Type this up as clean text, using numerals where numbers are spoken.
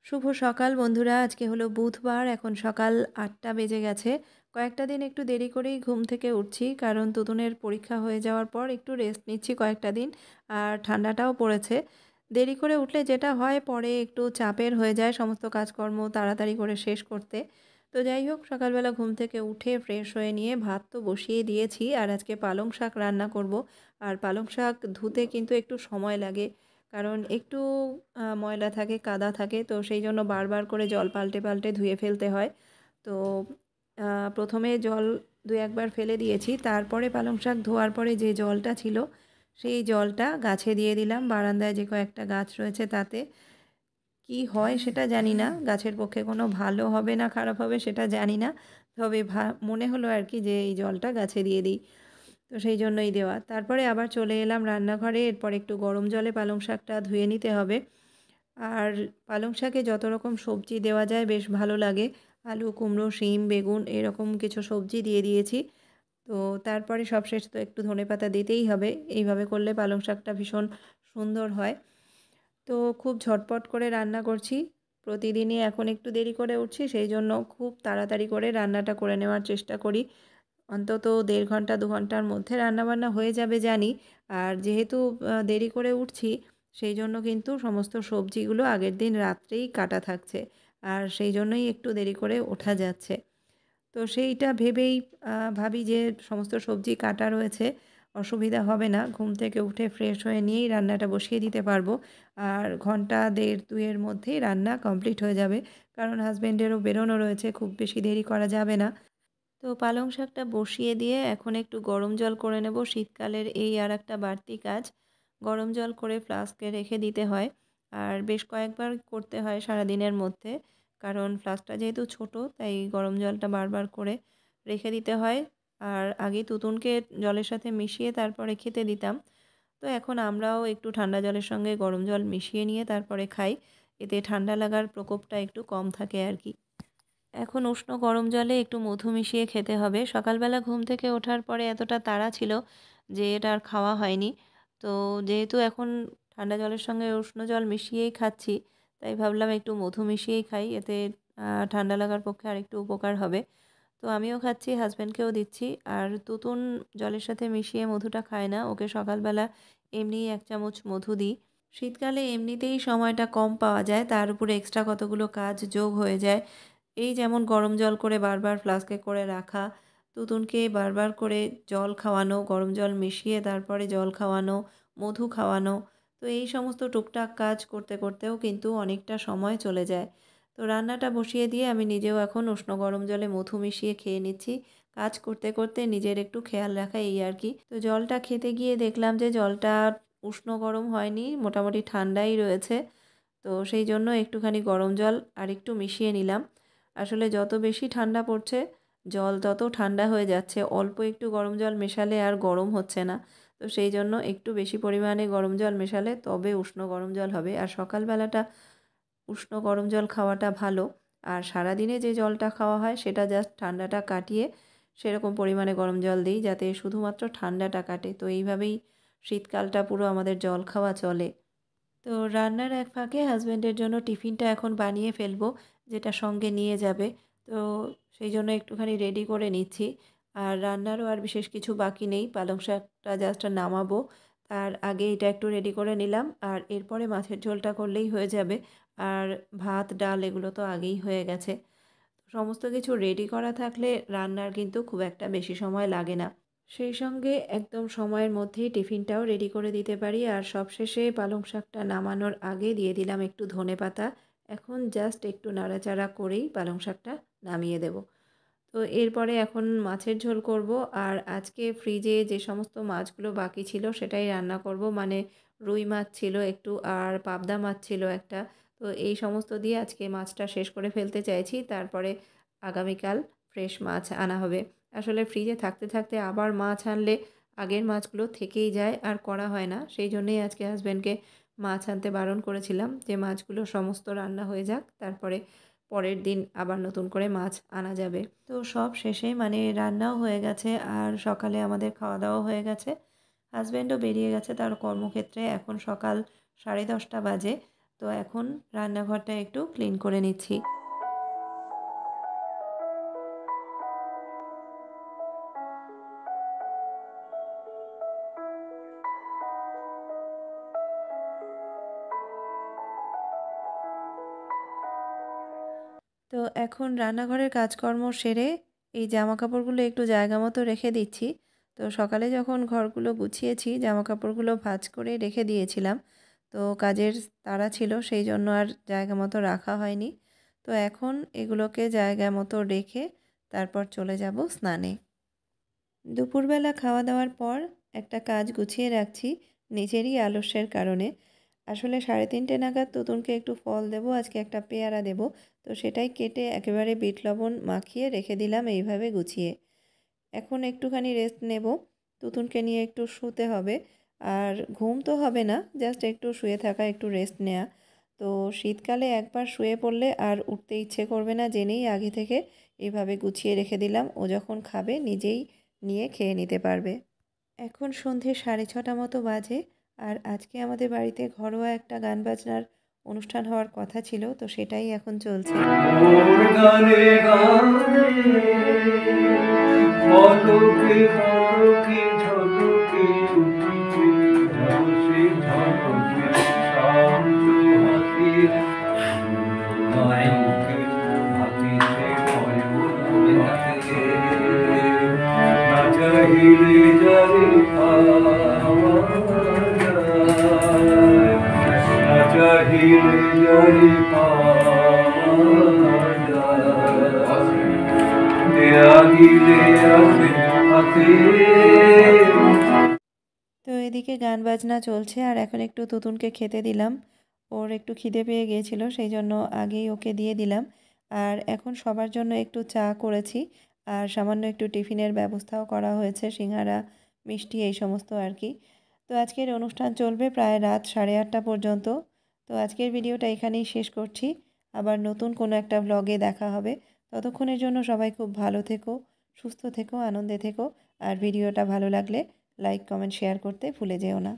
শুভ সকাল বন্ধুরা। আজকে হলো বুধবার। এখন সকাল ৮টা বেজে গেছে। কয়েকটা দিন একটু দেরি করেই ঘুম থেকে উঠছি। কারণ তুতুনের পরীক্ষা হয়ে যাওয়ার পর একটু রেস্ট নিচ্ছি কয়েকটা দিন। আর ঠান্ডাটাও পড়েছে। দেরি করে উঠলে যেটা হয় পরে একটু চাপের হয়ে যায় সমস্ত কাজকর্ম তাড়াতাড়ি করে শেষ করতে। তো যাই হোক সকালবেলা ঘুম থেকে উঠে ফ্রেশ হয়ে নিয়ে ভাত তো বসিয়ে দিয়েছি। আর আজকে পালং শাক রান্না করব। আর পালং শাক ধুতে কিন্তু একটু সময় লাগে। কারণ একটু ময়লা থাকে, কাদা থাকে, তো সেই জন্য বারবার করে জল পাল্টে, পাল্টে ধুয়ে ফেলতে হয়। তো আ ১ম এ জল ২-১ বার ফেলে দিয়েছি। তারপরে পালং শাক ধোয়ার পরে যে জলটা ছিল, সেই জলটা গাছে দিয়ে দিলাম। বারান্দায় যে কয়েকটা গাছ রয়েছে তাতে। কি হয় সেটা জানি না। গাছের পক্ষে কোনো ভালো হবে না খারাপ হবে সেটা জানি না। তবে মনে হলো আরকি যে এই জলটা গাছে দিয়ে দিই। তো সেই জন্যই দেওয়া। তারপরে আবার চলে এলাম রান্নাঘরে। এরপর একটু গরম জলে পালং শাকটা ধুয়ে নিতে হবে। আর পালং শাকে যত রকম সবজি দেওয়া যায় বেশ ভালো লাগে। আলু, কুমড়ো, শিম, বেগুন এরকম কিছু সবজি দিয়ে দিয়েছি। তো তারপরে সবশেষে তো একটু ধনেপাতা দিতেই হবে। এইভাবে করলে পালং শাকটা ভীষণ সুন্দর হয়। তো খুব ঝটপট করে রান্না করছি। প্রতিদিনই এখন একটু দেরি করে উঠছি, সেইজন্য খুব তাড়াতাড়ি করে রান্নাটা করে নেওয়ার চেষ্টা করি। অন্তত ১.৫ ঘন্টা ২ ঘন্টার মধ্যে রান্নাবান্না হয়ে যাবে জানি। আর যেহেতু দেরি করে উঠছি, সেইজন্য কিন্তু সমস্ত সবজিগুলো আগের দিন রাত্রেই কাটা থাকছে। আর সেইজন্যই একটু দেরি করে ওঠা যাচ্ছে। তো সেইটা ভেবেই ভাবি যে সমস্ত সবজি কাটা রয়েছে, অসুবিধা হবে না। ঘুম থেকে উঠে ফ্রেশ হয়ে নিয়েই রান্নাটা বসিয়ে দিতে পারবো। আর ঘন্টা ১.৫-২ এর মধ্যেই রান্না কমপ্লিট হয়ে যাবে। কারণ হাসব্যান্ডেরও বেরোনো রয়েছে, খুব বেশি দেরি করা যাবে না। তো পালং শাকটা বসিয়ে দিয়ে এখন একটু গরম জল করে নেব। শীতকালের এই আরেকটা বাড়তি কাজ। গরম জল করে ফ্লাস্কে রেখে দিতে হয়। আর বেশ কয়েকবার করতে হয় সারাদিনের মধ্যে। কারণ ফ্লাস্কটা যেহেতু ছোট তাই গরম জলটা বারবার করে রেখে দিতে হয়। আর আগে তুতুনকে জলের সাথে মিশিয়ে তারপরে খেতে দিতাম। তো এখন আমরাও একটু ঠান্ডা জলের সঙ্গে গরম জল মিশিয়ে নিয়ে তারপরে খাই। এতে ঠান্ডা লাগার প্রকোপটা একটু কম থাকে আরকি। এখন উষ্ণ গরম জলে একটু মধু মিশিয়ে খেতে হবে। সকালবেলা ঘুম থেকে ওঠার পরে এতটা তাড়া ছিল যে এটা আর খাওয়া হয়নি। তো যেহেতু এখন ঠান্ডা জলের সঙ্গে উষ্ণ জল মিশিয়েই খাচ্ছি, তাই ভাবলাম একটু মধু মিশিয়েই খাই। এতে ঠান্ডা লাগার পক্ষে আরেকটু উপকার হবে। তো আমিও খাচ্ছি, হাসব্যান্ডকেও দিচ্ছি। আর তুতুন জলের সাথে মিশিয়ে মধুটা খায় না। ওকে সকালবেলা এমনিই ১ চামচ মধু দিই। শীতকালে এমনিতেই সময়টা কম পাওয়া যায়, তার উপরে এক্সট্রা কতগুলো কাজ যোগ হয়ে যায়। এই যেমন গরম জল করে বারবার ফ্লাস্কে করে রাখা, তুতুনকে বারবার করে জল খাওয়ানো, গরম জল মিশিয়ে তারপরে জল খাওয়ানো, মধু খাওয়ানো। তো এই সমস্ত টুকটাক কাজ করতে, করতেও কিন্তু অনেকটা সময় চলে যায়। তো রান্নাটা বসিয়ে দিয়ে আমি নিজেও এখন উষ্ণ গরম জলে মধু মিশিয়ে খেয়ে নিচ্ছি। কাজ করতে, করতে নিজের একটু খেয়াল রাখা এই আরকি। তো জলটা খেতে গিয়ে দেখলাম যে জলটা উষ্ণ গরম হয়নি, মোটামুটি ঠান্ডাই রয়েছে। তো সেই জন্য একটুখানি গরম জল আরেকটু মিশিয়ে নিলাম। আসলে যত বেশি ঠান্ডা পড়ছে, জল তত ঠান্ডা হয়ে যাচ্ছে। অল্প একটু গরম জল মেশালে আর গরম হচ্ছে না। তো সেই জন্য একটু বেশি পরিমাণে গরম জল মেশালে তবে উষ্ণ গরম জল হবে। আর সকালবেলাটা উষ্ণ গরম জল খাওয়াটা ভালো। আর সারাদিনে যে জলটা খাওয়া হয় সেটা জাস্ট ঠান্ডাটা কাটিয়ে সেরকম পরিমাণে গরম জল দিই যাতে শুধুমাত্র ঠান্ডাটা কাটে। তো এইভাবেই শীতকালটা পুরো আমাদের জল খাওয়া চলে। তো রান্নার এক ফাঁকে হাসব্যান্ডের জন্য টিফিনটা এখন বানিয়ে ফেলবো, যেটা সঙ্গে নিয়ে যাবে। তো সেই জন্য একটুখানি রেডি করে নিচ্ছি। আর রান্নারও আর বিশেষ কিছু বাকি নেই। পালং শাকটা জাস্ট নামাবো। তার আগে এটা একটু রেডি করে নিলাম। আর এরপরে মাছের ঝোলটা করলেই হয়ে যাবে। আর ভাত, ডাল এগুলো তো আগেই হয়ে গেছে। সমস্ত কিছু রেডি করা থাকলে রান্নার কিন্তু খুব একটা বেশি সময় লাগে না। সেই সঙ্গে একদম সময়ের মধ্যেই টিফিনটাও রেডি করে দিতে পারি। আর সবশেষে পালং শাকটা নামানোর আগে দিয়ে দিলাম একটু ধনেপাতা। এখন জাস্ট একটু নাড়াচাড়া করেই পালং শাকটা নামিয়ে দেব। তো এরপরে এখন মাছের ঝোল করব। আর আজকে ফ্রিজে যে সমস্ত মাছগুলো বাকি ছিল সেটাই রান্না করব। মানে রুই মাছ ছিল একটু আর পাবদা মাছ ছিল একটা। তো এই সমস্ত দিয়ে আজকে মাছটা শেষ করে ফেলতে চাইছি। তারপরে আগামীকাল ফ্রেশ মাছ আনা হবে। আসলে ফ্রিজে থাকতে, থাকতে আবার মাছ আনলে আগের মাছগুলো থেকেই যায় আর করা হয় না। সেই জন্যেই আজকে হাসব্যান্ডকে মাছ আনতে বারণ করেছিলাম যে মাছগুলো সমস্ত রান্না হয়ে যাক। তারপরে পরের দিন আবার নতুন করে মাছ আনা যাবে। তো সব শেষে মানে রান্নাও হয়ে গেছে আর সকালে আমাদের খাওয়া-দাওয়াও হয়ে গেছে। হাসব্যান্ডও বেরিয়ে গেছে তার কর্মক্ষেত্রে। এখন সকাল 10:30 বাজে। তো এখন রান্নাঘরটা একটু ক্লিন করে নিচ্ছি। তো এখন রান্নাঘরের কাজকর্ম সেরে এই জামাকাপড়গুলো একটু জায়গা মতো রেখে দিচ্ছি। তো সকালে যখন ঘরগুলো গুছিয়েছি জামাকাপড়গুলো ভাঁজ করে রেখে দিয়েছিলাম। তো কাজের তাড়া ছিল সেই জন্য আর জায়গা মতো রাখা হয়নি। তো এখন এগুলোকে জায়গা মতো রেখে তারপর চলে যাব স্নানে। দুপুরবেলা খাওয়া দাওয়ার পর একটা কাজ গুছিয়ে রাখছি নিজেরই আলস্যের কারণে। আসলে 3:30 নাগাদ তুতুনকে একটু ফল দেবো, আজকে একটা পেয়ারা দেবো। তো সেটাই কেটে একেবারে বিট লবণ মাখিয়ে রেখে দিলাম এইভাবে গুছিয়ে। এখন একটুখানি রেস্ট নেব। তুতুনকে নিয়ে একটু শুতে হবে। আর ঘুম তো হবে না, জাস্ট একটু শুয়ে থাকা, একটু রেস্ট নেয়া। তো শীতকালে একবার শুয়ে পড়লে আর উঠতে ইচ্ছে করবে না জেনেই আগে থেকে এভাবে গুছিয়ে রেখে দিলাম। ও যখন খাবে নিজেই নিয়ে খেয়ে নিতে পারবে। এখন সন্ধে 6:30 মতো বাজে। আর আজকে আমাদের বাড়িতে ঘরোয়া একটা গান বাজনার অনুষ্ঠান হওয়ার কথা ছিল, তো সেটাই এখন চলছে। মোর গানে গানে পলকে পলকে ঝলকে উঠিছে ঝলসে ঝলসে শান্ত হাসি নায়কে ভাবিছে নয়ন হাসে না চাহিলে যারে পাওয়া যায় না চাহিলে যারে পাওয়া দিলে আসে হাতে। তো এদিকে গান বাজনা চলছে আর এখন একটু তুতুনকে খেতে দিলাম। ওর একটু খিদে পেয়ে গিয়েছিল সেই জন্য আগেই ওকে দিয়ে দিলাম। আর এখন সবার জন্য একটু চা করেছি আর সামান্য একটু টিফিনের ব্যবস্থাও করা হয়েছে, সিঙ্গারা, মিষ্টি এই সমস্ত আর কি। তো আজকের অনুষ্ঠান চলবে প্রায় রাত 8:30 পর্যন্ত। তো আজকের ভিডিওটা এখানেই শেষ করছি। আবার নতুন কোনো একটা ব্লগে দেখা হবে। ততক্ষণের জন্য সবাই খুব ভালো থেকো, সুস্থ থেকো, আনন্দে থেকো। আর ভিডিওটা ভালো লাগলে লাইক, কমেন্ট, শেয়ার করতে ভুলে যেও না।